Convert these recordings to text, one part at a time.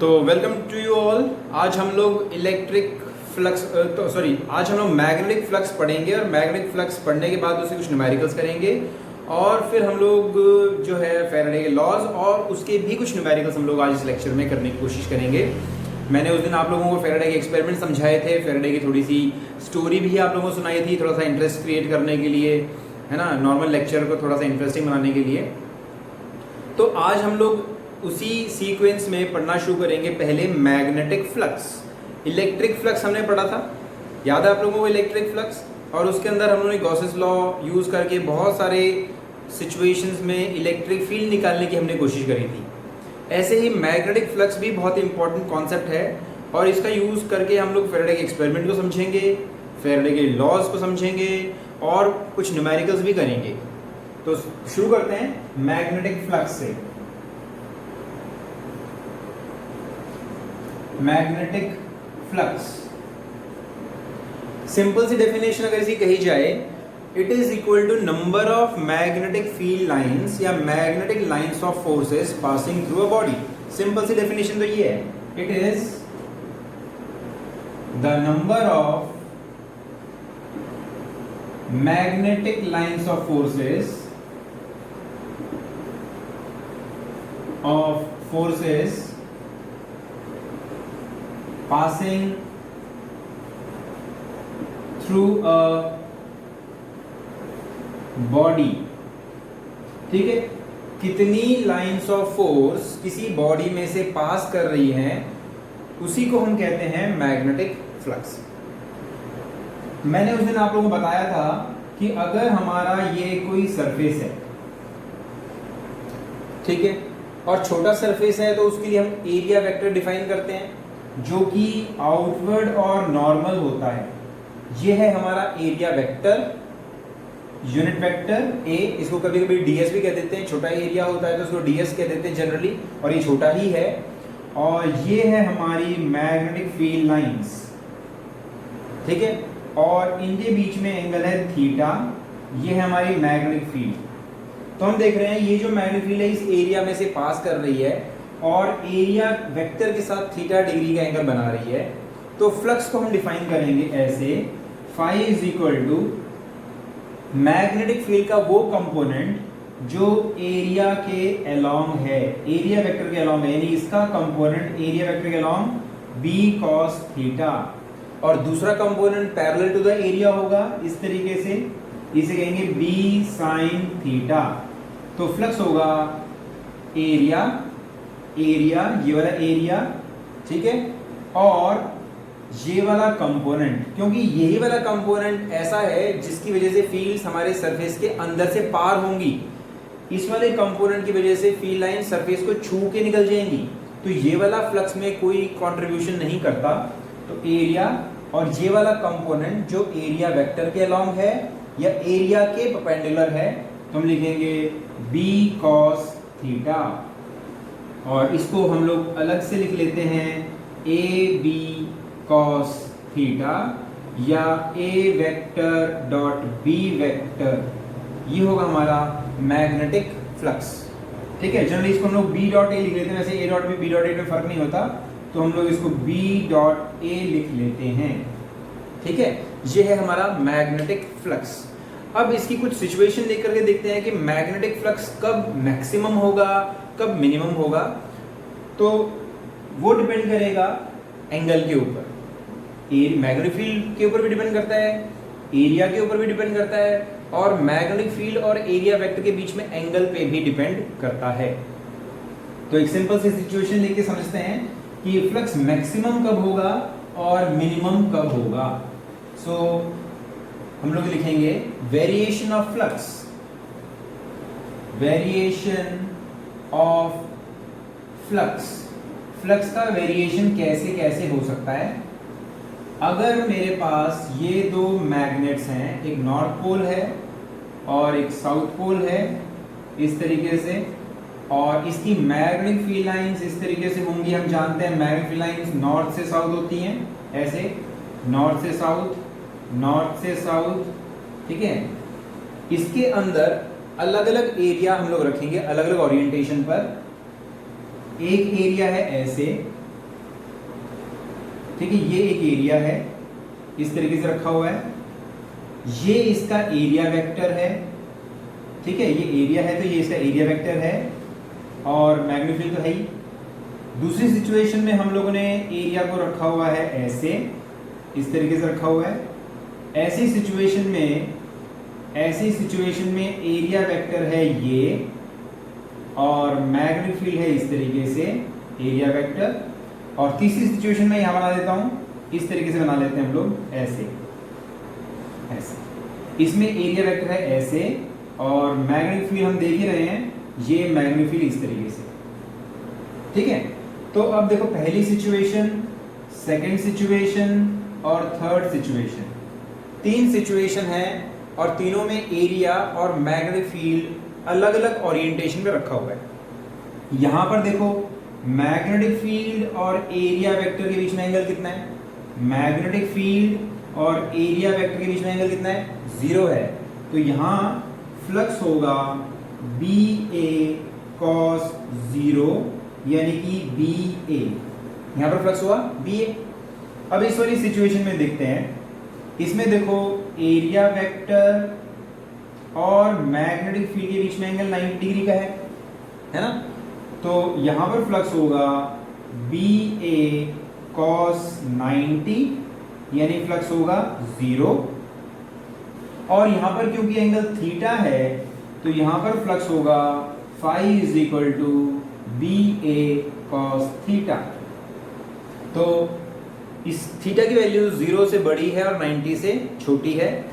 तो welcome to you all. आज हम लोग आज हम लोग मैग्नेटिक फ्लक्स पढ़ेंगे और मैग्नेटिक फ्लक्स पढ़ने के बाद उससे कुछ न्यूमेरिकल्स करेंगे और फिर हम लोग जो है फैराडे के लॉज और उसके भी कुछ न्यूमेरिकल्स हम लोग आज इस लेक्चर में करने की कोशिश करेंगे। मैंने उस दिन आप लोगों को फैराडे के एक्सपेरिमेंट समझाए थे, फैराडे की थोड़ी सी स्टोरी भी आप लोगों को सुनाई थी, थोड़ा सा इंटरेस्ट क्रिएट करने के लिए, है ना, नॉर्मल लेक्चर को थोड़ा सा इंटरेस्टिंग बनाने के लिए। तो आज हम लोग उसी सीक्वेंस में पढ़ना शुरू करेंगे। पहले मैग्नेटिक फ्लक्स, इलेक्ट्रिक फ्लक्स हमने पढ़ा था, याद है आप लोगों को इलेक्ट्रिक फ्लक्स, और उसके अंदर हम लोगों ने गॉसेस लॉ यूज़ करके बहुत सारे सिचुएशंस में इलेक्ट्रिक फील्ड निकालने की हमने कोशिश करी थी। ऐसे ही मैग्नेटिक फ्लक्स भी बहुत इंपॉर्टेंट कॉन्सेप्ट है और इसका यूज़ करके हम लोग फैराडे के एक्सपेरिमेंट को समझेंगे, फैराडे के लॉज को समझेंगे और कुछ न्यूमेरिकल्स भी करेंगे। तो शुरू करते हैं मैग्नेटिक फ्लक्स से। मैग्नेटिक फ्लक्स, सिंपल सी डेफिनेशन अगर इसकी कही जाए, it is equal to number of magnetic field lines या magnetic lines of forces passing through a body. Simple सी डेफिनेशन तो ये है, it is the number of magnetic lines of forces passing through a body। ठीक है, कितनी lines of force किसी body में से पास कर रही हैं उसी को हम कहते हैं मैग्नेटिक फ्लक्स। मैंने उस दिन आप लोगों को बताया था कि अगर हमारा ये कोई सरफेस है, ठीक है, और छोटा सरफेस है तो उसके लिए हम एरिया वेक्टर डिफाइन करते हैं जो कि आउटवर्ड और नॉर्मल होता है। ये है हमारा area vector, unit vector A. इसको कभी कभी डीएस भी कह देते हैं, छोटा एरिया होता है तो उसको डीएस कह देते हैं जनरली, और ये छोटा ही है। और ये है हमारी मैग्नेटिक फील्ड लाइंस, ठीक है, और इनके बीच में एंगल है थीटा। ये है हमारी मैग्नेटिक फील्ड। तो हम देख रहे हैं ये जो मैग्नेटिक फील्ड है इस एरिया में से पास कर रही है और एरिया वेक्टर के साथ थीटा डिग्री का एंगल बना रही है। तो फ्लक्स को हम डिफाइन करेंगे ऐसे, phi is equal to magnetic field का वो कंपोनेंट जो एरिया के अलोंग है, एरिया वेक्टर के अलोंग है, यानी इसका कंपोनेंट एरिया वेक्टर के अलोंग बी कॉस थीटा, और दूसरा component parallel to the area होगा इस तरीके से, इसे कहेंगे बी साइन थीटा। तो फ्लक्स होगा एरिया, ये वाला एरिया, ठीक है, और ये वाला कंपोनेंट, क्योंकि यही वाला कंपोनेंट ऐसा है जिसकी वजह से फील्ड्स हमारे सरफेस के अंदर से पार होंगी। इस वाले कंपोनेंट की वजह से फील्ड लाइन सरफेस को छू के निकल जाएंगी, तो ये वाला फ्लक्स में कोई कंट्रीब्यूशन नहीं करता। तो एरिया और ये वाला कंपोनेंट जो एरिया वेक्टर के अलोंग है या एरिया के परपेंडिकुलर है, तो हम लिखेंगे बी कॉस थीटा, और इसको हम लोग अलग से लिख लेते हैं ए बी कॉस थीटा या ए वेक्टर डॉट बी वेक्टर। ये होगा हमारा मैग्नेटिक फ्लक्स, ठीक है। जनरली इसको हम लोग बी डॉट ए लिख लेते हैं, वैसे A dot B dot A में फर्क नहीं होता, तो हम लोग इसको बी डॉट ए लिख लेते हैं, ठीक है। ये है हमारा मैग्नेटिक फ्लक्स। अब इसकी कुछ सिचुएशन लेकर के देखते हैं कि मैग्नेटिक फ्लक्स कब मैक्सिमम होगा, कब मिनिमम होगा। तो वो डिपेंड करेगा एंगल के ऊपर, मैग्नेटिक फील्ड के ऊपर भी डिपेंड करता है, एरिया के ऊपर भी डिपेंड करता है, और मैग्नेटिक फील्ड और एरिया वेक्टर के बीच में एंगल पे भी डिपेंड करता है। तो एक सिंपल सी सिचुएशन लेके समझते हैं कि फ्लक्स मैक्सिमम कब होगा और मिनिमम कब होगा। सो हम लोग लिखेंगे variation of flux, variation of flux. Flux का वेरिएशन कैसे कैसे हो सकता है। अगर मेरे पास ये दो मैग्नेट्स हैं, एक नॉर्थ पोल है और एक साउथ पोल है इस तरीके से, और इसकी मैग्नेटिक फील्ड लाइंस इस तरीके से होंगी। हम जानते हैं मैग्नेटिक फील्ड लाइंस नॉर्थ से साउथ होती हैं, ऐसे नॉर्थ से साउथ, नॉर्थ से साउथ, ठीक है। इसके अंदर अलग अलग एरिया हम लोग रखेंगे, अलग अलग ओरिएंटेशन पर। एक एरिया है ऐसे ठीक है, ये एक एरिया है, इस तरीके से रखा हुआ है, ये इसका एरिया वेक्टर है, ठीक है, ये एरिया है तो ये इसका एरिया वेक्टर है, और मैग्नीफिल तो है ही। दूसरी सिचुएशन में हम लोगों ने एरिया को रखा हुआ है ऐसे, इस तरीके से रखा हुआ है। ऐसी सिचुएशन में एरिया वेक्टर है ये, और मैग्नीफिल है इस तरीके से एरिया वेक्टर। और तीसरी सिचुएशन में यहां बना देता हूं, इस तरीके से बना लेते हैं हम लोग, ऐसे ऐसे। इसमें एरिया वेक्टर है ऐसे, और मैग्नीफिल हम देख ही रहे हैं, ये मैग्नीफिल इस तरीके से, ठीक है। तो अब देखो, पहली सिचुएशन, सेकंड सिचुएशन और थर्ड सिचुएशन, 3 सिचुएशन है, और तीनों में एरिया और मैग्नीफिल अलग अलग ओरिएंटेशन पे रखा हुआ है। यहां पर देखो, मैग्नेटिक फील्ड और एरिया वेक्टर के बीच में एंगल कितना है? मैग्नेटिक फील्ड और एरिया वेक्टर के बीच में एंगल कितना है? 0 है। तो यहां फ्लक्स होगा बी ए कॉस 0, यानी कि बी ए, यहां पर फ्लक्स हुआ बी ए। अब इस वाली सिचुएशन में देखते हैं, इसमें देखो एरिया वेक्टर और मैग्नेटिक फील्ड के बीच में एंगल 90 डिग्री का है ना। तो यहां पर फ्लक्स होगा बी ए कॉस 90, यानी फ्लक्स होगा 0। और यहां पर क्योंकि एंगल थीटा है, तो यहां पर फ्लक्स होगा phi is equal to B A cos theta. तो इस थीटा की वैल्यू 0 से बड़ी है और 90 से छोटी है,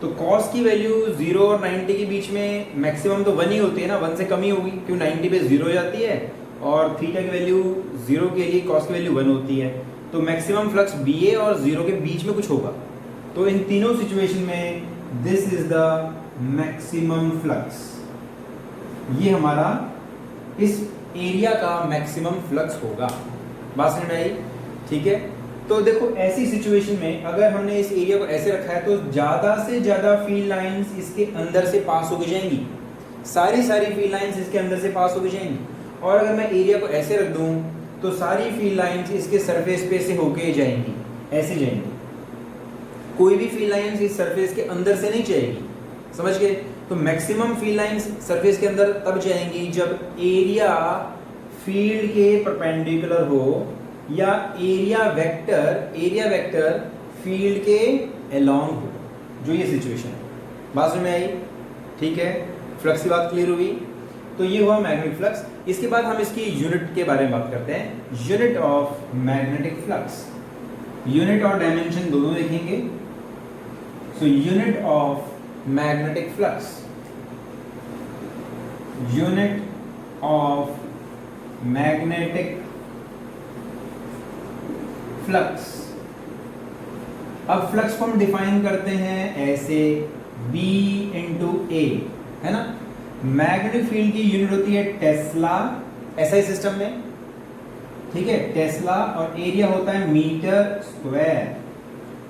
तो कॉस की वैल्यू 0 और 90 के बीच में मैक्सिमम तो 1 ही होती है ना, 1 से कम ही होगी, क्यों 90 पे 0 हो जाती है, और थीटा की वैल्यू 0 के लिए कॉस की वैल्यू 1 होती है। तो मैक्सिमम फ्लक्स बी ए और 0 के बीच में कुछ होगा। तो इन तीनों सिचुएशन में this is the maximum flux, ये हमारा इस एरिया का मैक्सिमम फ्लक्स होगा। बात समझ में आई? ठीक है। तो देखो, ऐसी सिचुएशन में अगर हमने इस एरिया को ऐसे रखा है, तो ज्यादा से ज्यादा फील्ड लाइंस इसके अंदर से पास होके जाएंगी, सारी फील्ड लाइंस इसके अंदर से पास होके जाएंगी। और अगर मैं एरिया को ऐसे रख दूं, तो सारी फील्ड लाइंस इसके सरफेस पे से होके जाएंगी, ऐसे जाएंगी, कोई भी फील्ड लाइंस इस सरफेस के अंदर से नहीं जाएगी। समझ गए? तो मैक्सिमम फील्ड लाइंस सरफेस के अंदर तब जाएंगी जब एरिया फील्ड के परपेंडिकुलर हो, या एरिया वेक्टर फील्ड के अलोंग हो, जो ये सिचुएशन है। बात समझ में आई? ठीक है, फ्लक्स की बात क्लियर हुई। तो ये हुआ मैग्नेटिक फ्लक्स। इसके बाद हम इसकी यूनिट के बारे में बात करते हैं, unit of magnetic flux. Unit और डायमेंशन दोनों देखेंगे। So unit of magnetic flux, unit of magnetic flux. अब फ्लक्स को हम डिफाइन करते हैं ऐसे, B इंटू ए, है ना। मैग्नेटिक फील्ड की यूनिट होती है टेस्ला, एसआई सिस्टम में, ठीक है, टेस्ला, और एरिया होता है मीटर स्क्वायर।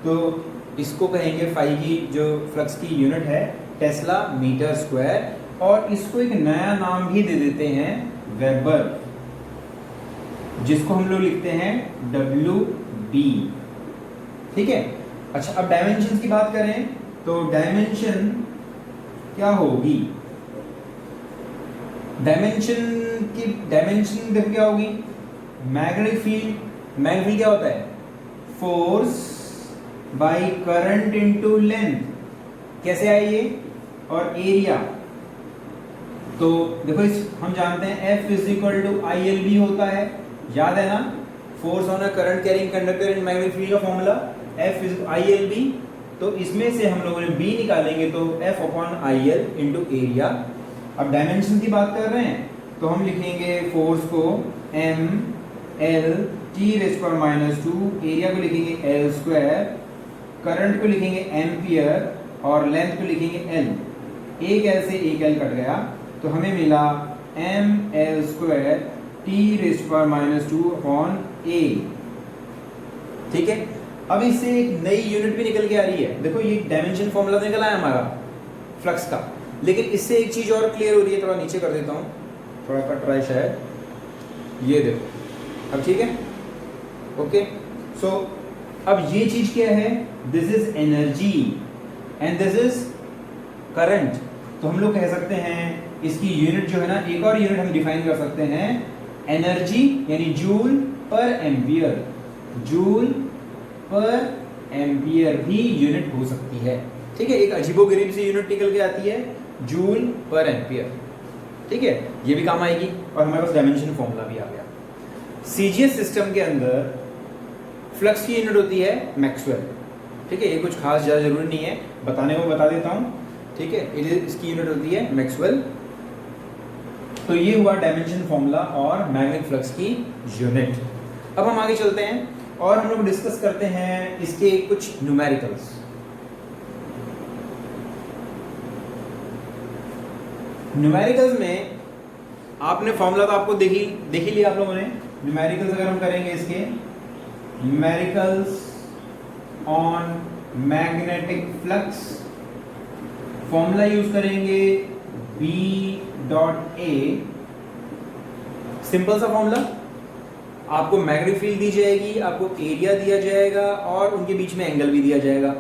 तो इसको कहेंगे फाई की जो फ्लक्स की यूनिट है, टेस्ला मीटर स्क्वायर, और इसको एक नया नाम भी दे देते हैं, वेबर, जिसको हम लोग लिखते हैं WB, ठीक है। अच्छा, अब डायमेंशन की बात करें, तो डायमेंशन क्या होगी? डायमेंशन देखो क्या होगी? मैग्नेटिक फील्ड क्या होता है? Force by current into length. कैसे आए ये? और एरिया, तो देखो हम जानते हैं F is equal to ILB होता है, याद है ना, force on a current carrying conductor in magnetic field का फॉर्मूला F इज ILB। तो इसमें से हम लोगों ने B निकालेंगे, तो F upon IL into area. अब डायमेंशन की बात कर रहे हैं, तो हम लिखेंगे फोर्स को M L T रेज़ पर -2, एरिया को लिखेंगे L स्क्वायर, करंट को लिखेंगे एम्पियर, और लेंथ को लिखेंगे L। एक L से एक L कट गया, तो हमें मिला ML स्क्वायर T रेज़ पर -2 अपॉन A। ठीक है। अब इससे एक नई यूनिट भी निकल के आ रही है। देखो, ये डायमेंशन फॉर्मूला निकल आया हमारा फ्लक्स का, लेकिन इससे एक चीज और क्लियर हो रही है। थोड़ा नीचे कर देता हूँ, थोड़ा कट रहा है शायद, ये देखो, अब ठीक है, ओके। सो अब ये चीज क्या है, this is energy and this is current. तो हम लोग कह सकते हैं इसकी यूनिट जो है ना, एक और यूनिट हम डिफाइन कर सकते हैं, एनर्जी यानी जूल पर एम्पियर। जूल पर एम्पियर भी यूनिट हो सकती है, ठीक है। एक अजीबोगरीब सी यूनिट निकल के आती है, जूल पर एम्पियर, ठीक है, ये भी काम आएगी। और हमारे पास डायमेंशन फॉर्मूला भी आ गया। सीजीएस सिस्टम के अंदर फ्लक्स की यूनिट होती है मैक्सवेल, ठीक है। ये कुछ खास ज़्यादा जरूरी नहीं है, बताने को बता देता हूँ, ठीक है। इसकी यूनिट होती है मैक्सवेल। तो ये हुआ डायमेंशन फॉर्मूला और मैग्नेटिक फ्लक्स की यूनिट। अब हम आगे चलते हैं और हम लोग डिस्कस करते हैं इसके कुछ न्यूमेरिकल्स। न्यूमेरिकल्स में आपने फॉर्मूला तो आपको देख ही लिया आप लोगों ने। न्यूमेरिकल्स अगर हम करेंगे इसके, numericals on magnetic flux, formula use करेंगे B.A। सिंपल सा फॉर्मूला, आपको मैग्नेटिक फील्ड दी जाएगी, आपको एरिया दिया जाएगा और उनके बीच में एंगल भी दिया जाएगा।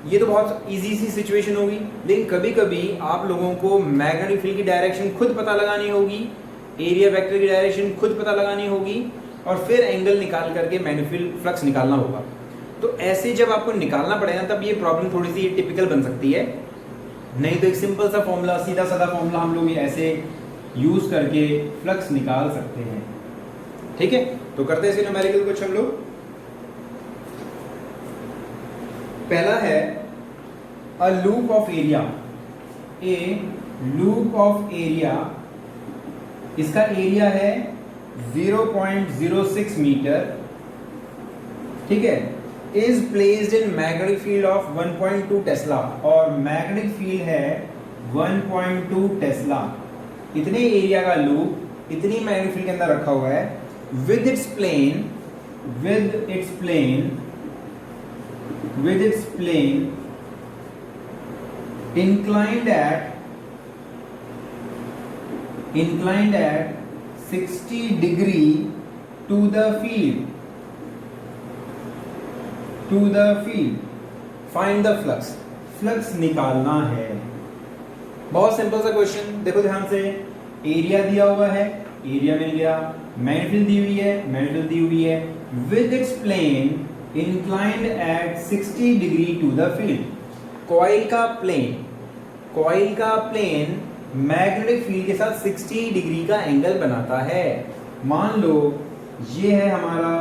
ये तो बहुत इजी सी सिचुएशन होगी, लेकिन कभी कभी आप लोगों को मैग्नेटिक फील्ड की डायरेक्शन खुद पता लगानी होगी, एरिया वेक्टर की डायरेक्शन खुद पता लगानी होगी और फिर एंगल निकाल करके मैग्नेटिक फील्ड फ्लक्स निकालना होगा। तो ऐसे जब आपको निकालना पड़ेगा तब ये प्रॉब्लम थोड़ी सी टिपिकल बन सकती है। नहीं तो एक सिंपल सा फॉर्मूला, सीधा साधा फॉर्मूला हम लोग ऐसे यूज करके फ्लक्स निकाल सकते हैं, ठीक है। तो करते हैं इसे न्यूमेरिकल कुछ हम लोग। पहला है a loop of area, A loop of area, इसका एरिया है 0.06 मीटर, ठीक है, is placed in magnetic field of 1.2 Tesla, और मैग्नेटिक फील्ड है 1.2 टेस्ला। इतने एरिया का लूप इतनी मैग्नेटिक फील्ड के अंदर रखा हुआ है, with its plane inclined at 60 degree to the field, find the flux, flux निकालना है। बहुत सिंपल सा क्वेश्चन, देखो ध्यान से, एरिया दिया हुआ है, एरिया मिल गया, मैग्नेटिक फील्ड दी हुई है, मैग्नेटिक फील्ड दी हुई है, with its plane inclined at 60 degree to the field। Coil का प्लेन मैग्नेटिक फील्ड के साथ 60 डिग्री का एंगल बनाता है। मान लो ये है हमारा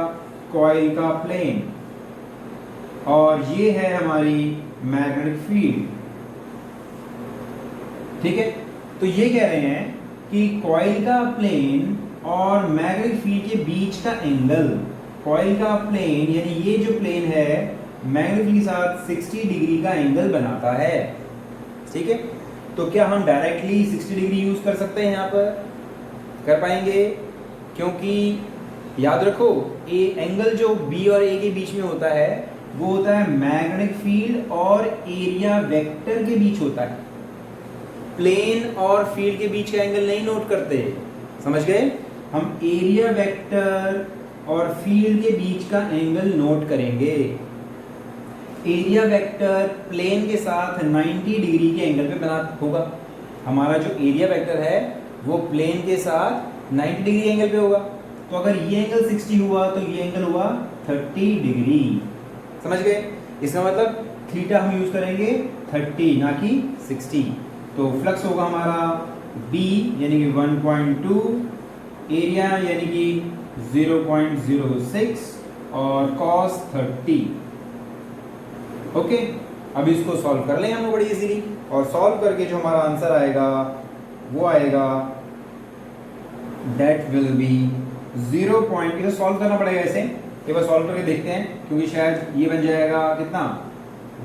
कॉइल का प्लेन और ये है हमारी मैग्नेटिक फील्ड, ठीक है। तो ये कह रहे हैं कि कॉइल का प्लेन और मैग्नेटिक फील्ड के बीच का एंगल, कॉइल का प्लेन यानी ये जो प्लेन है मैग्नेटिक फील्ड के साथ 60 डिग्री का एंगल बनाता है, ठीक है। तो क्या हम डायरेक्टली 60 डिग्री यूज कर सकते हैं, यहाँ पर कर पाएंगे, क्योंकि याद रखो एंगल जो बी और ए के बीच में होता है वो होता है मैग्नेटिक फील्ड और एरिया वेक्टर के बीच होता है। प्लेन और फील्ड के बीच का एंगल नहीं नोट करते, समझ गए। हम एरिया वेक्टर और फील्ड के बीच का एंगल नोट करेंगे। एरिया वेक्टर प्लेन के साथ 90 डिग्री के एंगल पे बना होगा। हमारा जो एरिया वेक्टर है वो प्लेन के साथ 90 डिग्री एंगल पे होगा। तो अगर ये एंगल 60 हुआ तो ये एंगल हुआ 30 डिग्री, समझ गए। इसका मतलब थीटा हम यूज करेंगे 30 ना कि 60। तो फ्लक्स होगा हमारा B यानी कि 1.2, एरिया यानी कि 0.06 और cos 30। ओके, अब इसको सॉल्व कर लें हम बड़ी इजीली, और सॉल्व करके जो हमारा आंसर आएगा वो आएगा दैट विल बी 0. इसे सॉल्व करना पड़ेगा ऐसे, एक बार सॉल्व करके देखते हैं, क्योंकि शायद ये बन जाएगा कितना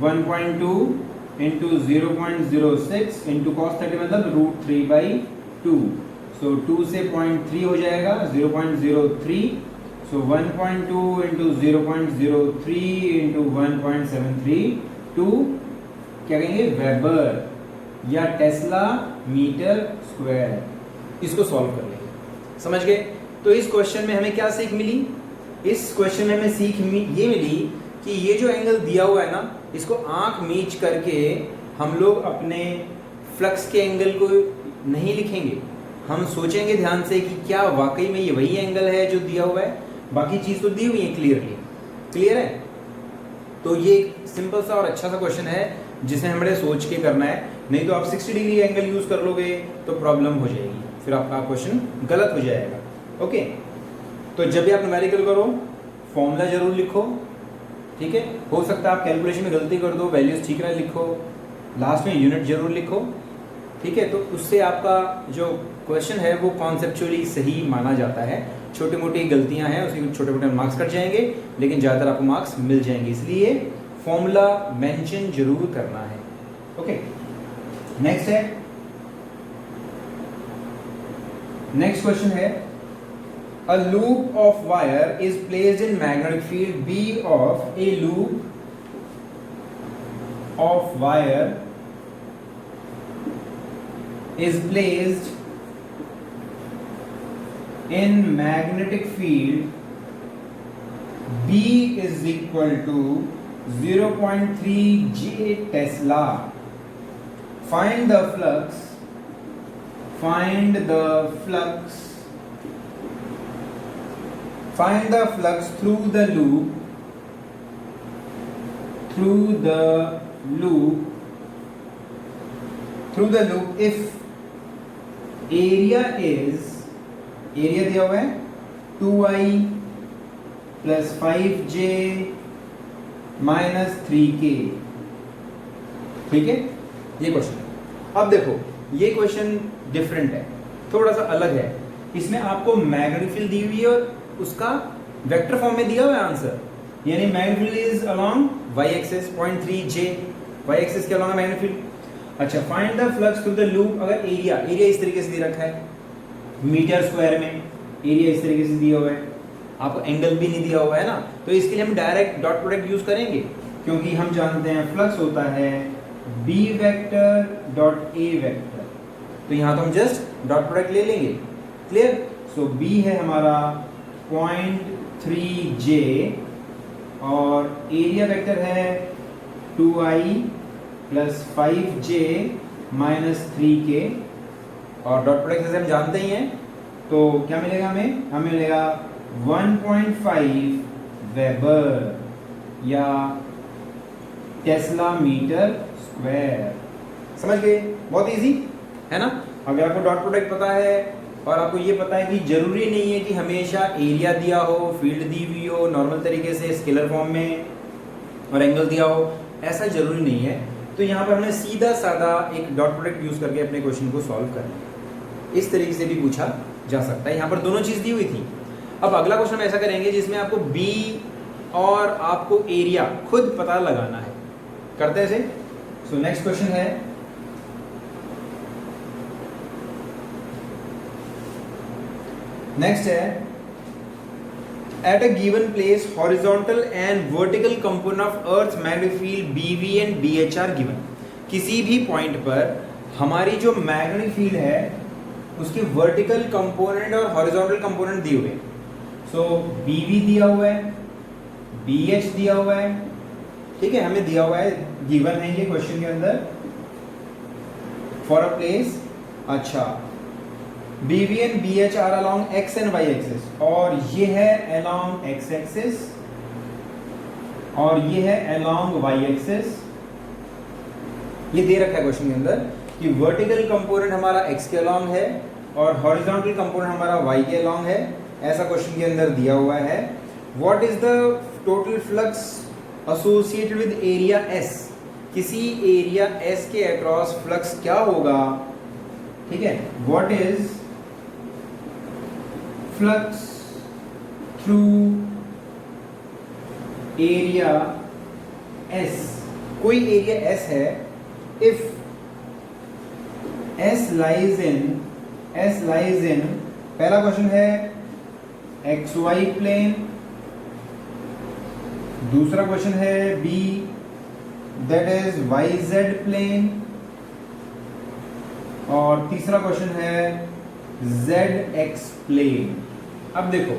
1.2 इंटू 0.06 इंटू cos 30 मतलब √3/2। सो 2 से 0.3 हो जाएगा 0.03। सो 1.2 इंटू 0.03 इंटू 1.732 क्या कहेंगे वेबर या टेस्ला मीटर स्क्वायर। इसको सॉल्व कर लेंगे, समझ गए। तो इस क्वेश्चन में हमें क्या सीख मिली इस क्वेश्चन में हमें सीख ये मिली कि ये जो एंगल दिया हुआ है ना, इसको आंख मीच करके हम लोग अपने फ्लक्स के एंगल को नहीं लिखेंगे, हम सोचेंगे ध्यान से कि क्या वाकई में ये वही एंगल है जो दिया हुआ है। बाकी चीज तो दी हुई है क्लियरली, क्लियर है। तो ये सिंपल सा और अच्छा सा क्वेश्चन है जिसे हमें सोच के करना है, नहीं तो आप 60 डिग्री एंगल यूज कर लोगे तो प्रॉब्लम हो जाएगी, फिर आपका क्वेश्चन गलत हो जाएगा। ओके, तो जब भी आप न्यूमेरिकल करो फॉर्मूला जरूर लिखो, ठीक है। हो सकता है आप कैलकुलेशन में गलती कर दो, वैल्यूज ठीक ना लिखो, लास्ट में यूनिट जरूर लिखो, ठीक है। तो उससे आपका जो क्वेश्चन है वो कॉन्सेप्चुअली सही माना जाता है। छोटी मोटी गलतियां हैं उसकी छोटे मोटे मार्क्स कट जाएंगे, लेकिन ज़्यादातर आपको मार्क्स मिल जाएंगे, इसलिए फॉर्मूला मेंशन जरूर करना है। ओके, नेक्स्ट है, नेक्स्ट क्वेश्चन है, a loop of wire is placed in magnetic field B of a loop of wire is placed in magnetic field B is equal to 0.3 J Tesla. Find the flux through the loop if area दिया हुआ है 2i plus 5j minus 3k, ठीक है। ये question, अब देखो ये question different है, थोड़ा सा अलग है। इसमें आपको मैग्नेटिक फील्ड दी हुई है और उसका वेक्टर फॉर्म में दिया हुआ है आंसर, यानी magnetic field is along y axis 0.3j, y axis के अलोंग है मैग्नेटिक फील्ड। अच्छा, find the flux through the loop, अगर एरिया इस तरीके से दे रखा है मीटर स्क्वायर में, एरिया इस तरीके से दिया हुआ है, आपको एंगल भी नहीं दिया हुआ है ना, तो इसके लिए हम डायरेक्ट डॉट प्रोडक्ट यूज करेंगे, क्योंकि हम जानते हैं फ्लक्स होता है b vector dot a vector, तो यहां तो हम जस्ट डॉट प्रोडक्ट ले लेंगे, क्लियर। सो b है हमारा 0.3j और एरिया वेक्टर है 2i plus 5j minus 3k, और डॉट प्रोडक्ट से हम जानते ही हैं, तो क्या मिलेगा हमें मिलेगा 1.5 वेबर या टेस्ला मीटर स्क्वायर। समझ गए, बहुत इजी है ना। अगर आपको डॉट प्रोडक्ट पता है और आपको ये पता है कि जरूरी नहीं है कि हमेशा एरिया दिया हो, फील्ड दी हुई हो नॉर्मल तरीके से स्केलर फॉर्म में और एंगल दिया हो, ऐसा जरूरी नहीं है, तो यहाँ पर हमने सीधा साधा एक डॉट प्रोडक्ट यूज करके अपने क्वेश्चन को सॉल्व करना है। इस तरीके से भी पूछा जा सकता है, यहाँ पर दोनों चीज दी हुई थी। अब अगला क्वेश्चन ऐसा करेंगे जिसमें आपको बी और आपको एरिया खुद पता लगाना है, करते हैं इसे। सो नेक्स्ट क्वेश्चन है, नेक्स्ट है, at a given place horizontal and vertical component of earth magnetic field BV and BH are given. किसी भी पॉइंट पर हमारी जो मैग्नेटिक फील्ड है उसके वर्टिकल कंपोनेंट और हॉरिजॉन्टल कंपोनेंट दिए हुए हैं। सो BV दिया हुआ है, BH दिया हुआ है, ठीक है, हमें दिया हुआ है, गिवन है ये क्वेश्चन के अंदर फॉर अ प्लेस। अच्छा, BV and BH are along x and y axis, और ये है अलोंग x एक्सिस और ये है अलोंग y एक्सिस। ये दे रखा है क्वेश्चन के अंदर कि वर्टिकल कंपोनेंट हमारा x के अलोंग है और हॉरिजॉन्टल कंपोनेंट हमारा y के अलोंग है, ऐसा क्वेश्चन के अंदर दिया हुआ है। What is the total flux associated with area S, किसी एरिया S के अक्रॉस फ्लक्स क्या होगा, ठीक है। What is flux through area S, कोई एरिया S है, इफ S lies in, पहला क्वेश्चन है XY प्लेन, दूसरा क्वेश्चन है B that is YZ plane, और तीसरा क्वेश्चन है ZX प्लेन। अब देखो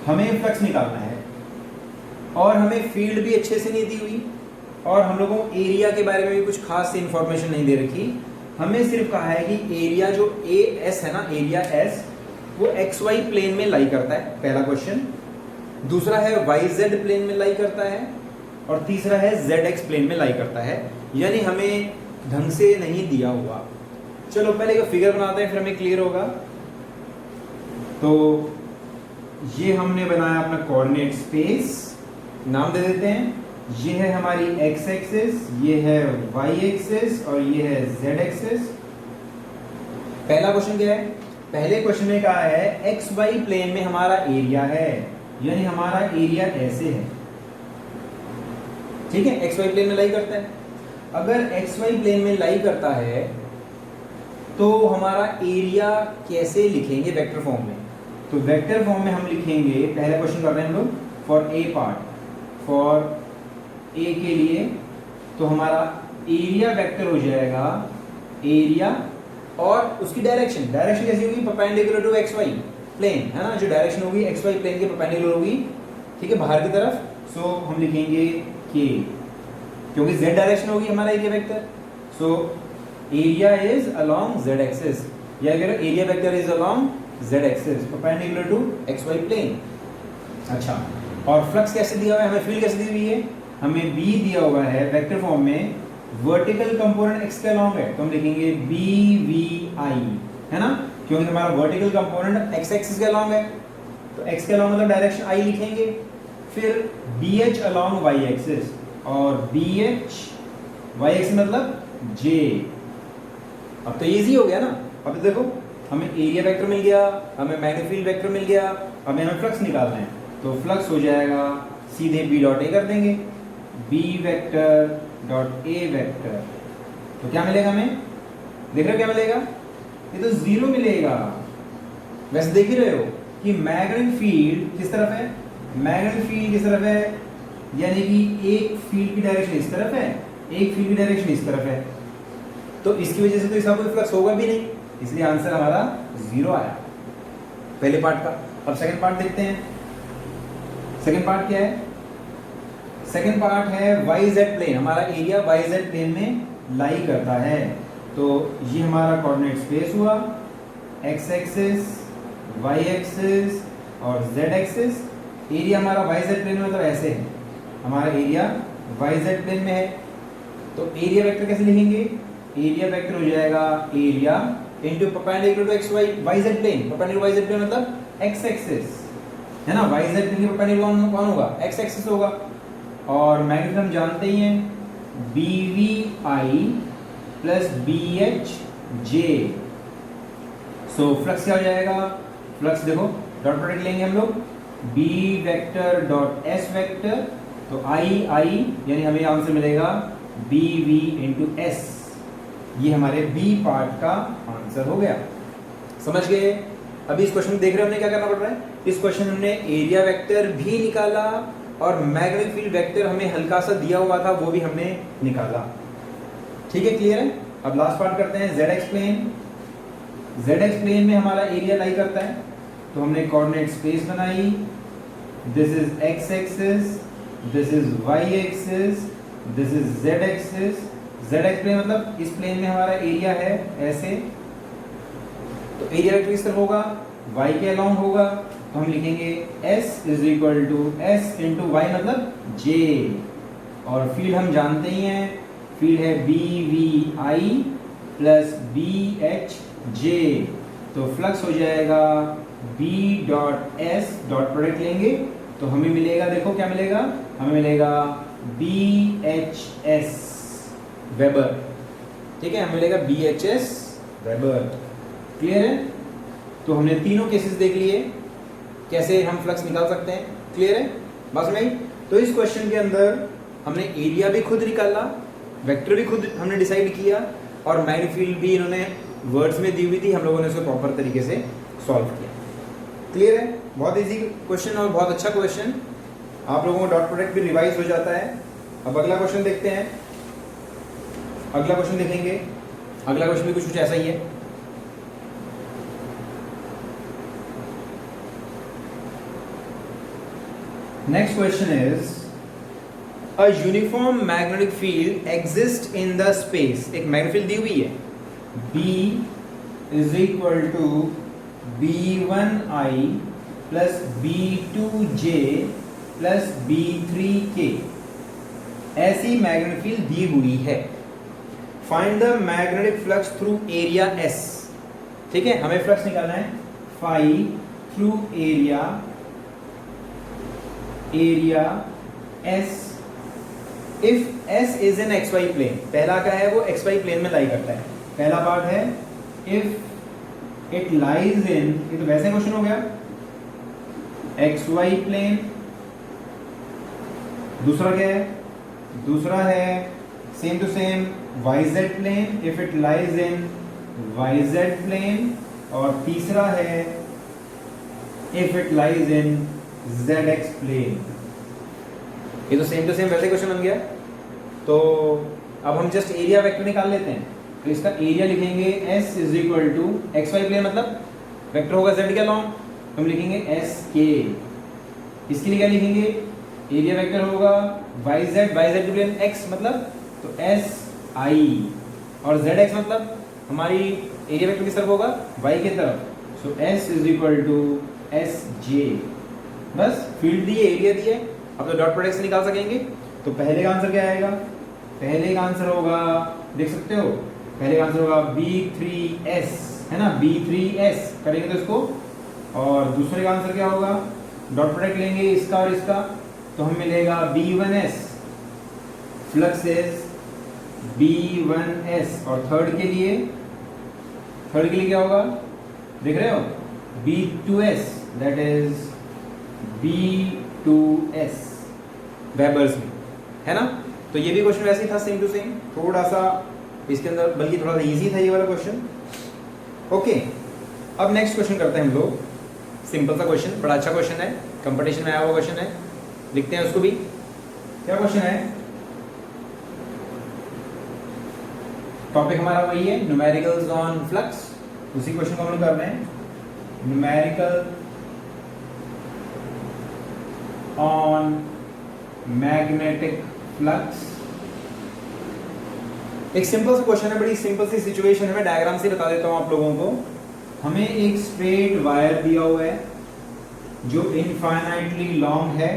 हमें फ्लक्स निकालना है और हमें फील्ड भी अच्छे से नहीं दी हुई और हम लोगों को एरिया के बारे में भी कुछ खास इंफॉर्मेशन नहीं दे रखी। हमें सिर्फ कहा है कि एरिया जो ए एस है ना, एरिया एस वो एक्स वाई प्लेन में लाई करता है, पहला क्वेश्चन। दूसरा है वाई जेड प्लेन में लाई करता है और तीसरा है जेड एक्स प्लेन में लाई करता है, यानी हमें ढंग से नहीं दिया हुआ। चलो पहले एक फिगर बनाते हैं, फिर हमें क्लियर होगा। तो ये हमने बनाया अपना कोऑर्डिनेट स्पेस, नाम दे देते हैं। ये है हमारी एक्स एक्सिस, ये है वाई एक्सिस और ये है जेड एक्सिस। पहला क्वेश्चन क्या है? पहले क्वेश्चन में कहा है एक्स वाई प्लेन में हमारा एरिया है, यानी हमारा एरिया ऐसे है, ठीक है, एक्स वाई प्लेन में लाई करता है। अगर एक्स वाई प्लेन में लाई करता है तो हमारा एरिया कैसे लिखेंगे? वेक्टर फॉर्म में। तो वेक्टर फॉर्म में हम लिखेंगे, पहला क्वेश्चन कर रहे हैं हम लोग for a part, for a के लिए तो हमारा एरिया वेक्टर हो जाएगा एरिया और उसकी डायरेक्शन कैसी होगी? Perpendicular to x y plane, है ना, जो डायरेक्शन होगी एक्स वाई प्लेन के परपेंडिकुलर होगी, ठीक है, बाहर की तरफ। सो हम लिखेंगे के, क्योंकि जेड डायरेक्शन होगी हमारा area vector. So area is along z axis, या अगर area vector is along z axis perpendicular to x y plane. अच्छा, और फ्लक्स कैसे दिया हुआ है? हमें फील्ड कैसे दी हुई है? हमें बी दिया हुआ है वेक्टर फॉर्म में, वर्टिकल कंपोनेंट एक्स के अलोंग है, तो हम लिखेंगे बी वी आई, है ना, क्योंकि हमारा वर्टिकल कंपोनेंट एक्स एक्सिस के अलोंग है, तो एक्स के अलोंग मतलब डायरेक्शन आई लिखेंगे। फिर B H along y axis, और बी एच वाई एक्सिस मतलब जे। अब तो इजी हो गया ना। अब देखो हमें एरिया वेक्टर मिल गया, हमें मैग्नेटिक फील्ड वेक्टर मिल गया, अब हमें फ्लक्स निकालना है, तो फ्लक्स हो जाएगा सीधे बी डॉट ए कर देंगे, B vector dot A vector. तो क्या मिलेगा हमें? देख रहे हो क्या मिलेगा? ये तो जीरो मिलेगा। वैसे देख ही रहे हो कि मैग्नेटिक फील्ड किस तरफ है, मैग्नेटिक फील्ड किस तरफ है, यानी कि एक फील्ड की डायरेक्शन इस तरफ है, एक फील्ड की डायरेक्शन इस तरफ है, तो इसकी वजह से तो इसका कोई फ्लक्स होगा भी नहीं, इसलिए आंसर हमारा जीरो आया पहले पार्ट का। अब सेकंड पार्ट देखते हैं। सेकंड पार्ट क्या है? सेकंड पार्ट है वाई जेड प्लेन, हमारा एरिया वाई जेड प्लेन में लाई करता है। तो ये हमारा कोऑर्डिनेट स्पेस हुआ, एक्स एक्सिस, वाई एक्सिस और जेड एक्सिस। एरिया हमारा वाई जेड प्लेन में मतलब ऐसे है, हमारा एरिया वाई जेड प्लेन में है। तो एरिया वेक्टर कैसे लिखेंगे? एरिया वेक्टर हो जाएगा area into perpendicular to x y y z plane, perpendicular y z plane मतलब एक्स एक्सिस, है ना, वाई जेड प्लेन के परपेंडिकुलर कौन होगा? एक्स एक्सिस होगा। और मैग्नेटिक हम जानते ही हैं, B V i plus B H j. So flux क्या हो जाएगा? फ्लक्स देखो डॉट प्रोडक्ट लेंगे हम लोग, B vector dot S vector, तो आई आई यानी हमें आंसर मिलेगा बी वी इंटू एस। ये हमारे बी पार्ट का आंसर हो गया। समझ गए? अभी इस क्वेश्चन देख रहे हो हमने क्या करना पड़ रहा है? इस क्वेश्चन हमने एरिया वेक्टर भी निकाला और मैग्नेटिक फील्ड वेक्टर हमें हल्का सा दिया हुआ था वो भी हमने निकाला। ठीक है, क्लियर है? अब लास्ट पार्ट करते हैं, z x plane. Z x plane में हमारा एरिया लाई करता है, तो हमने कोऑर्डिनेट स्पेस बनाई, this is x axis, this is y axis, this is z axis. Z x plane मतलब इस प्लेन में हमारा एरिया है ऐसे, तो एरिया वेक्टर किस तरफ होगा? y के अलोंग होगा, तो हम लिखेंगे s is equal to S into y मतलब j। और फील्ड हम जानते ही हैं, फील्ड है B V i plus B H j. तो फ्लक्स हो जाएगा b dot S, dot product लेंगे तो हमें मिलेगा, देखो क्या मिलेगा, हमें मिलेगा बी एच एस वेबर। ठीक है, हमें मिलेगा B H S weber. Clear है? तो हमने तीनों केसेस देख लिए कैसे हम फ्लक्स निकाल सकते हैं। क्लियर है बात में? तो इस क्वेश्चन के अंदर हमने एरिया भी खुद निकाला, वेक्टर भी खुद हमने डिसाइड किया और मैग्नेटिक फील्ड भी इन्होंने वर्ड्स में दी हुई थी, हम लोगों ने उसको प्रॉपर तरीके से सॉल्व किया। क्लियर है? बहुत इजी क्वेश्चन और बहुत अच्छा क्वेश्चन। आप लोगों का डॉट प्रोडक्ट भी रिवाइज हो जाता है। अब अगला क्वेश्चन देखते हैं। अगला क्वेश्चन देखेंगे, अगला क्वेश्चन भी कुछ ऐसा ही है। Next question is a uniform magnetic field exist in the space. एक मैग्नेटिक फील्ड दी हुई है, B is equal to B1I plus B2J plus B3K। ऐसी मैग्नेटिक फील्ड दी हुई है। Find the magnetic flux through area S। ठीक है, हमें फ्लक्स निकालना है phi through area S if S is in XY plane. पहला क्या है, वो XY प्लेन में लाई करता है। पहला पार्ट है इफ इट लाइज इन, ये तो वैसे क्वेश्चन हो गया, XY प्लेन। दूसरा क्या है, दूसरा है same to same YZ plane, if it lies in YZ plane. और तीसरा है if it lies in ZX plane. ये तो सेम टू सेम वैसे क्वेश्चन बन गया। तो अब हम जस्ट एरिया वेक्टर निकाल लेते हैं। तो इसका एरिया लिखेंगे S is equal to XY plane, मतलब वेक्टर होगा Z के अलॉन्ग, तो हम लिखेंगे SK। इसके लिए क्या लिखेंगे, एरिया वेक्टर होगा YZ प्लेन X, मतलब तो SI। और ZX मतलब हमारी एरिया वेक्टर किस तरफ होगा, Y की तरफ। So S is equal to SJ। बस फील्ड दिए, एरिया दिए, अब तो डॉट प्रोडक्ट से निकाल सकेंगे। तो पहले का आंसर क्या आएगा, पहले का आंसर होगा, देख सकते हो, पहले का आंसर होगा B3S, है ना, B3S करेंगे तो इसको। और दूसरे का आंसर क्या होगा, डॉट प्रोडक्ट लेंगे इसका और इसका, तो हमें मिलेगा B1S, फ्लक्स इज B1S। और थर्ड के लिए क्या होगा, देख रहे हो, B2S, that is B2S Weber's में, है ना। तो ये भी क्वेश्चन वैसे ही था, सेम टू सेम, थोड़ा सा इसके अंदर, बल्कि थोड़ा सा इजी था ये वाला क्वेश्चन। ओके, अब नेक्स्ट क्वेश्चन करते हैं हम लोग। सिंपल सा क्वेश्चन, बड़ा अच्छा क्वेश्चन है, कंपटीशन में आया हुआ क्वेश्चन है, लिखते हैं उसको भी। क्या क्वेश्चन है, टॉपिक हमारा वही है, न्यूमेरिकल्स ऑन फ्लक्स। उसी क्वेश्चन को हम लोग कर रहे हैं, न्यूमेरिकल ऑन मैग्नेटिक फ्लक्स। एक सिंपल सा क्वेश्चन है, बड़ी सिंपल सी सिचुएशन है, मैं डायग्राम से बता देता हूं आप लोगों को। हमें एक स्ट्रेट वायर दिया हुआ है जो इनफाइनाइटली लॉन्ग है,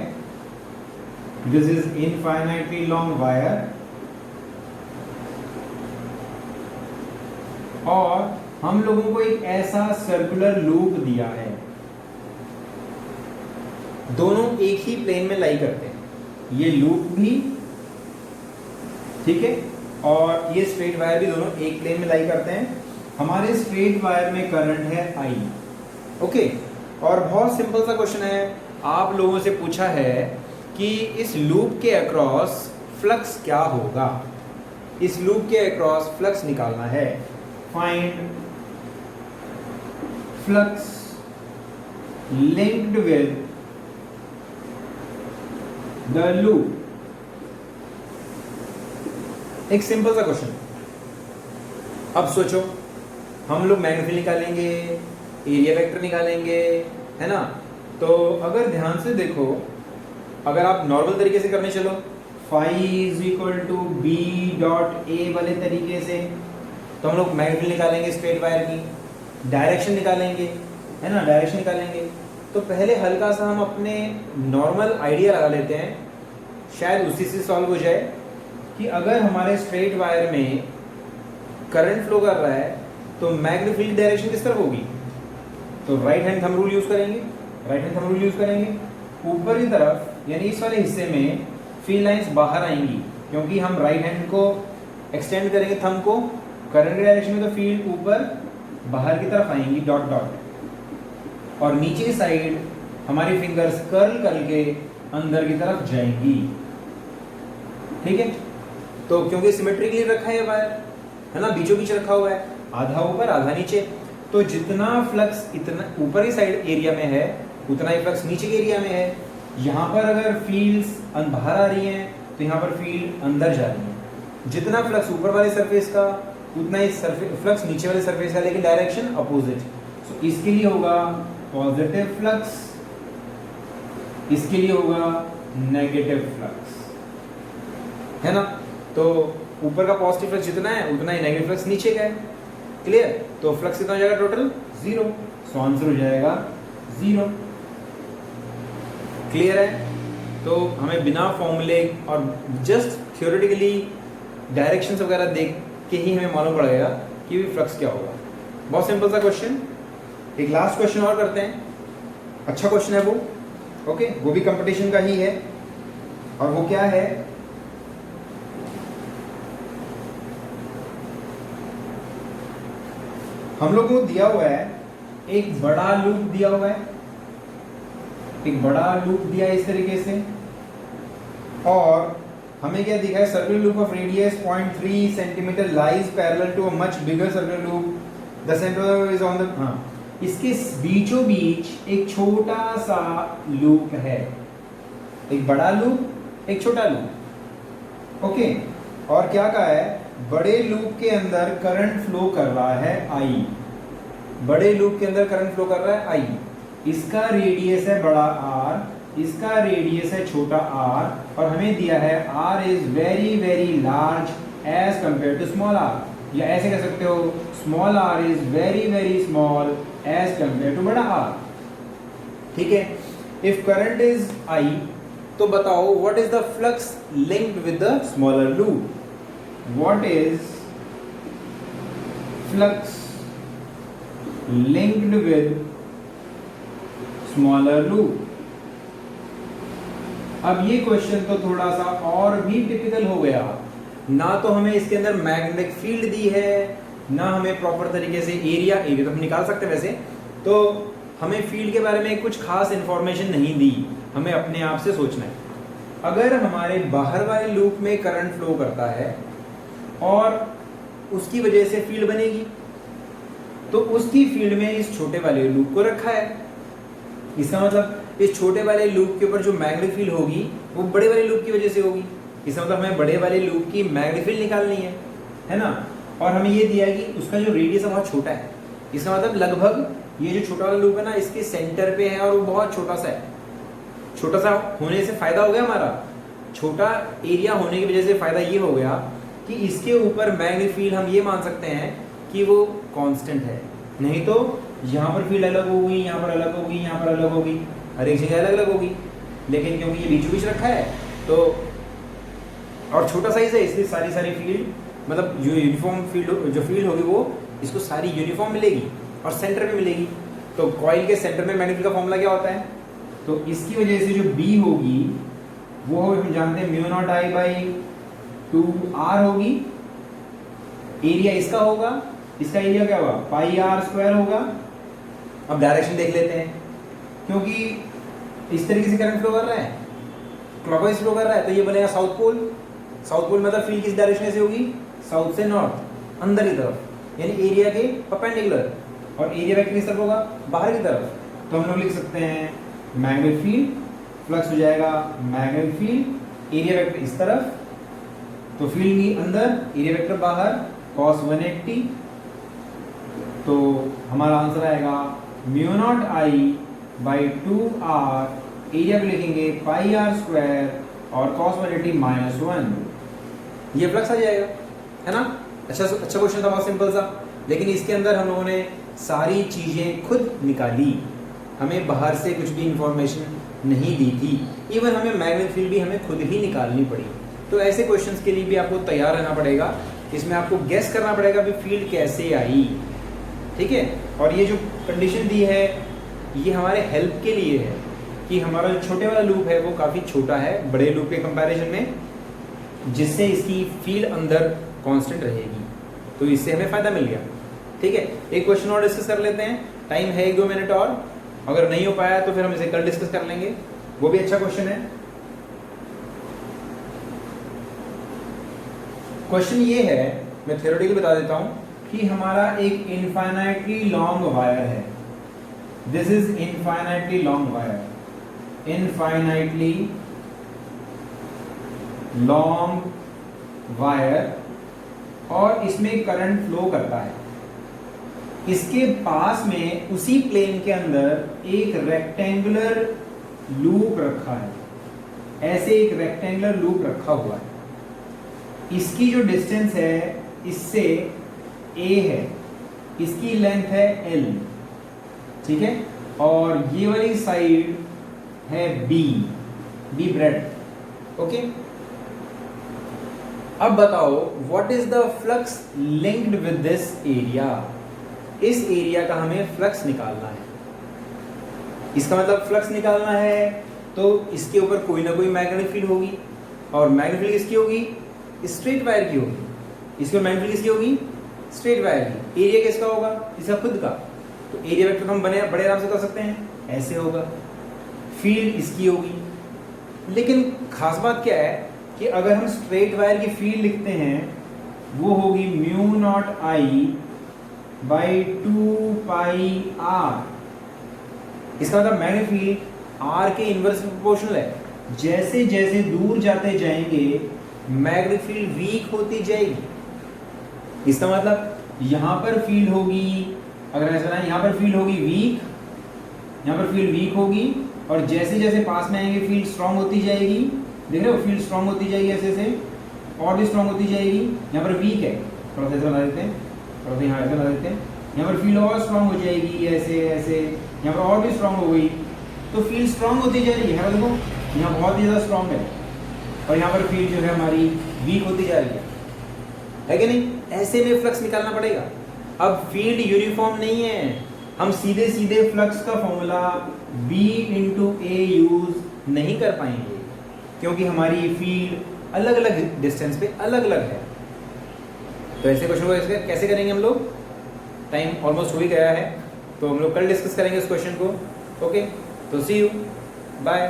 this is infinitely long wire, और हम लोगों को एक ऐसा सर्कुलर लूप दिया है, दोनों एक ही प्लेन में लाई करते हैं, ये लूप भी, ठीक है, और ये स्ट्रेट वायर भी, दोनों एक प्लेन में लाई करते हैं। हमारे स्ट्रेट वायर में करंट है I, ओके। और बहुत सिंपल सा क्वेश्चन है, आप लोगों से पूछा है कि इस लूप के अक्रॉस फ्लक्स क्या होगा, इस लूप के अक्रॉस फ्लक्स निकालना है। Find flux linked with the loop. एक सिंपल सा क्वेश्चन। अब सोचो, हम लोग मैग्नेटिक फील्ड निकालेंगे, एरिया वेक्टर निकालेंगे, है ना। तो अगर ध्यान से देखो, अगर आप नॉर्मल तरीके से करने चलो, phi is equal to B dot A वाले तरीके से, तो हम लोग मैग्नेटिक फील्ड निकालेंगे, स्ट्रेट वायर की डायरेक्शन निकालेंगे, है ना, डायरेक्शन निकालेंगे। तो पहले हल्का सा हम अपने नॉर्मल आइडिया लगा लेते हैं, शायद उसी से सॉल्व हो जाए, कि अगर हमारे स्ट्रेट वायर में करंट फ्लो कर रहा है तो मैग्नेटिक फील्ड डायरेक्शन किस तरफ होगी, तो right hand thumb rule use करेंगे, right hand thumb rule use करेंगे। ऊपर की तरफ यानी इस वाले हिस्से में फील्ड लाइंस बाहर आएंगी, क्योंकि हम राइट हैंड को एक्सटेंड करेंगे थंब को करंट डायरेक्शन में, तो फील्ड ऊपर बाहर की तरफ आएंगी, डॉट डॉट। और नीचे की साइड हमारी फिंगर्स कर्ल करके अंदर की तरफ जाएंगी, ठीक है। तो क्योंकि सिमेट्रिकली रखा है वायर, है ना, बीचों बीच रखा हुआ है, आधा ऊपर आधा नीचे, तो जितना फ्लक्स इतना ऊपर की साइड एरिया में है उतना ही फ्लक्स नीचे के एरिया में है। यहाँ पर अगर फील्ड्स बाहर आ रही हैं तो यहाँ पर फील्ड अंदर जा रही है। जितना फ्लक्स ऊपर वाले सरफेस का उतना ही फ्लक्स नीचे वाले सरफेस का, लेकिन डायरेक्शन अपोजिट। सो इसके लिए होगा पॉजिटिव फ्लक्स इसके लिए होगा नेगेटिव फ्लक्स, है ना। तो ऊपर का पॉजिटिव फ्लक्स जितना है उतना ही नेगेटिव फ्लक्स नीचे का है, क्लियर। तो फ्लक्स कितना हो जाएगा टोटल 0, सो आंसर हो जाएगा 0, क्लियर है। तो हमें बिना फॉर्मूले और जस्ट थ्योरेटिकली डायरेक्शंस वगैरह देख के ही हमें मालूम पड़ेगा कि फ्लक्स क्या होगा। बहुत सिंपल सा क्वेश्चन। एक लास्ट क्वेश्चन और करते हैं, अच्छा क्वेश्चन है वो, ओके, वो भी कंपटीशन का ही है, और वो क्या है, हम लोगों को दिया हुआ है एक बड़ा लूप दिया हुआ है, एक बड़ा लूप दिया है इस तरीके से, और हमें क्या दिखा है, circular loop of radius 0.3 centimetre lies parallel to a much bigger circular loop, the centre is on the, हाँ, इसके बीचों बीच एक छोटा सा लूप है, एक बड़ा लूप एक छोटा लूप, ओके। और क्या कहा है, बड़े लूप के अंदर करंट फ्लो कर रहा है I, बड़े लूप के अंदर करंट फ्लो कर रहा है I, इसका रेडियस है बड़ा R, इसका रेडियस है छोटा r, और हमें दिया है R is very very large as compare to small r, या ऐसे कह सकते हो small r is very very small as compare to बड़ा R, ठीक है। इफ करंट इज I, तो बताओ what is the flux linked with the smaller loop, what is flux linked with smaller loop. अब ये क्वेश्चन तो थोड़ा सा और भी टिपिकल हो गया, ना तो हमें इसके अंदर मैग्नेटिक फील्ड दी है, ना हमें प्रॉपर तरीके से एरिया तो हम निकाल सकते हैं वैसे, तो हमें फील्ड के बारे में कुछ खास इंफॉर्मेशन नहीं दी, हमें अपने आप से सोचना है। अगर हमारे बाहर वाले लूप में करंट फ्लो करता है और उसकी वजह से फील्ड बनेगी, तो उसकी फील्ड में इस छोटे वाले लूप को रखा है, इसका मतलब इस छोटे वाले लूप के ऊपर जो मैग्नेटिक फील्ड होगी वो बड़े वाले लूप की वजह से होगी, इसका मतलब हमें बड़े वाले लूप की मैग्नेटिक फील्ड निकालनी है ना। और हमें ये दिया है कि उसका जो रेडियस है बहुत छोटा है, इसका मतलब लगभग ये जो छोटा वाला लूप है ना इसके सेंटर पे है और वो बहुत छोटा सा है। छोटा सा होने से फायदा हो गया हमारा, छोटा एरिया होने की वजह से फायदा ये हो गया कि इसके ऊपर मैग्नेटिक फील्ड हम ये मान सकते हैं कि वो कांस्टेंट है, नहीं तो यहाँ पर फील्ड अलग होगी, यहाँ पर अलग होगी, यहाँ पर अलग होगी, हर एक जगह अलग अलग होगी। लेकिन क्योंकि ये बीचों बीच रखा है तो और छोटा साइज है, इसलिए सारी फील्ड मतलब जो यूनिफॉर्म फील्ड जो फील्ड होगी वो इसको सारी यूनिफॉर्म मिलेगी और सेंटर में मिलेगी। तो कॉइल के सेंटर में मैग्नेटिक का फॉर्मूला क्या होता है, तो इसकी वजह से जो B होगी वो हम जानते हैं mu naught I by 2R होगी, एरिया इसका होगा, इसका एरिया क्या होगा पाई R स्क्वायर होगा। अब डायरेक्शन देख लेते हैं, क्योंकि इस तरीके से करंट फ्लो कर रहा है, क्लॉकवाइज फ्लो कर रहा है, तो ये बनेगा साउथ पोल। साउथ पोल मतलब फील्ड किस डायरेक्शन से होगी, साउथ से नॉर्थ, अंदर की तरफ, यानी एरिया के परपेंडिकुलर, और एरिया वेक्टर किस तरफ होगा, बाहर की तरफ। तो हम लोग लिख सकते हैं मैग्नेटिक फील्ड, फ्लक्स हो जाएगा मैग्नेटिक फील्ड, एरिया वेक्टर इस तरफ, तो फील्ड की अंदर, एरिया वेक्टर बाहर, cos 180, तो हमारा आंसर आएगा mu naught I by 2R, area पे लिखेंगे पाई R स्क्वायर और cos 180 माइनस 1, ये फ्लक्स आ जाएगा, है ना। अच्छा क्वेश्चन था, बहुत सिंपल सा, लेकिन इसके अंदर हम लोगों ने सारी चीजें खुद निकाली, हमें बाहर से कुछ भी इंफॉर्मेशन नहीं दी थी, इवन हमें मैग्नेटिक फील्ड भी हमें खुद ही निकालनी पड़ी। तो ऐसे क्वेश्चंस के लिए भी आपको तैयार रहना पड़ेगा, इसमें आपको गेस करना पड़ेगा कि फील्ड कैसे आई, ठीक है। और ये जो कंडीशन दी है ये हमारे हेल्प के लिए है कि हमारा जो छोटे वाला लूप है वो काफ़ी छोटा है बड़े लूप के कंपैरिजन में, जिससे इसकी फील्ड अंदर कांस्टेंट रहेगी, तो इससे हमें फ़ायदा मिल गया, ठीक है। एक क्वेश्चन और डिस्कस कर लेते हैं, टाइम है 1-2 मिनट और, अगर नहीं हो पाया तो फिर हम इसे कल डिस्कस कर लेंगे, वो भी अच्छा क्वेश्चन है। क्वेश्चन ये है, मैं थ्योरेटिकली बता देता हूं कि हमारा एक इनफाइनाइटली लॉन्ग वायर है, this is infinitely long wire, infinitely long wire, और इसमें करंट फ्लो करता है। इसके पास में उसी प्लेन के अंदर एक रेक्टेंगुलर लूप रखा है, ऐसे एक रेक्टेंगुलर लूप रखा हुआ है, इसकी जो डिस्टेंस है इससे a है, इसकी लेंथ है l, ठीक है, और ये वाली साइड है b ब्रेड। ओके, अब बताओ what is the flux linked with this area. इस एरिया का हमें फ्लक्स निकालना है। इसका मतलब फ्लक्स निकालना है तो इसके ऊपर कोई ना कोई मैग्नेटिक फील्ड होगी, और मैग्नेटिक फील्ड किसकी होगी? स्ट्रेट वायर की होगी। इसके मैग्नेटिक फील्ड किसकी होगी? स्ट्रेट वायर की। एरिया किसका होगा? इसका खुद का। तो एरिया वेक्टर हम बड़े आराम से कर सकते हैं, ऐसे होगा। फील्ड इसकी होगी, लेकिन खास बात क्या है कि अगर हम स्ट्रेट वायर की फील्ड लिखते हैं वो होगी mu naught I by 2 pi R. इसका मतलब मैग्नेटिक फील्ड आर के इनवर्स प्रोपोर्शनल है। जैसे जैसे दूर जाते जाएंगे मैग्नेटिक फील्ड वीक होती जाएगी। इसका मतलब यहां पर फील्ड होगी, अगर ऐसा ना यहां पर फील्ड होगी वीक, यहां पर फील्ड वीक होगी, और जैसे जैसे पास में आएंगे फील्ड स्ट्रांग होती जाएगी। देख रहे हो, फील्ड स्ट्रांग होती जाएगी ऐसे से, और भी स्ट्रांग होती जाएगी। यहाँ पर वीक है, थोड़ा सा ऐसा बना देते हैं, थोड़ा सा यहाँ ऐसा बना देते हैं। यहाँ पर फील्ड और स्ट्रांग हो जाएगी ऐसे ऐसे, यहाँ पर और भी स्ट्रांग हो गई, तो फील्ड स्ट्रांग होती जाएगी। है देखो, यहाँ बहुत ही ज़्यादा स्ट्रांग है, और यहाँ पर फील्ड जो है हमारी वीक होती जा रही है कि नहीं? ऐसे में फ्लक्स निकालना पड़ेगा। अब फील्ड यूनिफॉर्म नहीं है, हम सीधे सीधे फ्लक्स का फॉर्मूला B इंटू ए यूज नहीं कर पाएंगे, क्योंकि हमारी फील्ड अलग अलग डिस्टेंस पे अलग अलग है। तो ऐसे क्वेश्चन को कैसे करेंगे हम लोग? टाइम ऑलमोस्ट हो ही गया है, तो हम लोग कल डिस्कस करेंगे इस क्वेश्चन को। ओके, तो सी यू, बाय।